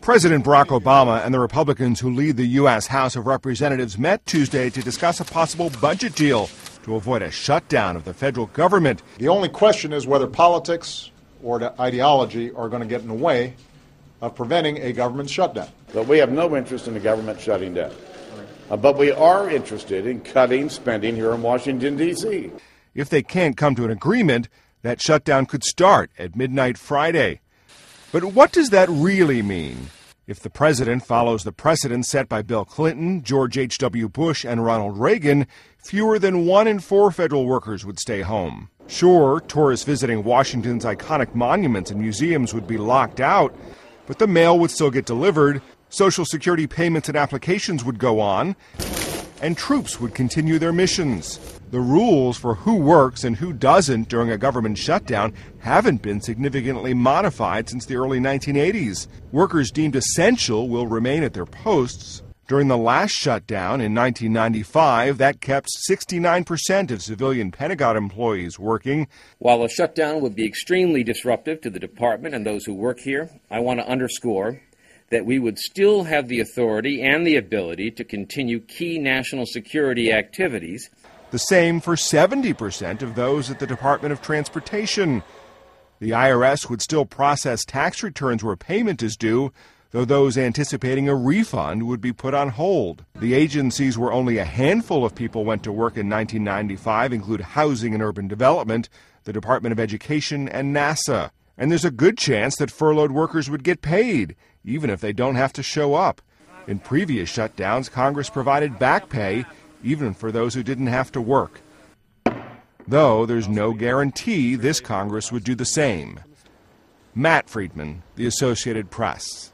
President Barack Obama and the Republicans who lead the U.S. House of Representatives met Tuesday to discuss a possible budget deal to avoid a shutdown of the federal government. The only question is whether politics or ideology are going to get in the way of preventing a government shutdown. But we have no interest in the government shutting down. But we are interested in cutting spending here in Washington, D.C. If they can't come to an agreement, that shutdown could start at midnight Friday. But what does that really mean? If the president follows the precedent set by Bill Clinton, George H.W. Bush, and Ronald Reagan, fewer than 1 in 4 federal workers would stay home. Sure, tourists visiting Washington's iconic monuments and museums would be locked out, but the mail would still get delivered, Social Security payments and applications would go on, and troops would continue their missions. The rules for who works and who doesn't during a government shutdown haven't been significantly modified since the early 1980s. Workers deemed essential will remain at their posts. During the last shutdown in 1995, that kept 69% of civilian Pentagon employees working. While a shutdown would be extremely disruptive to the department and those who work here, I want to underscore that we would still have the authority and the ability to continue key national security activities. The same for 70% of those at the Department of Transportation. The IRS would still process tax returns where payment is due, though those anticipating a refund would be put on hold. The agencies where only a handful of people went to work in 1995 include Housing and Urban Development, the Department of Education, and NASA. And there's a good chance that furloughed workers would get paid, even if they don't have to show up. In previous shutdowns, Congress provided back pay, even for those who didn't have to work. Though there's no guarantee this Congress would do the same. Matt Friedman, The Associated Press.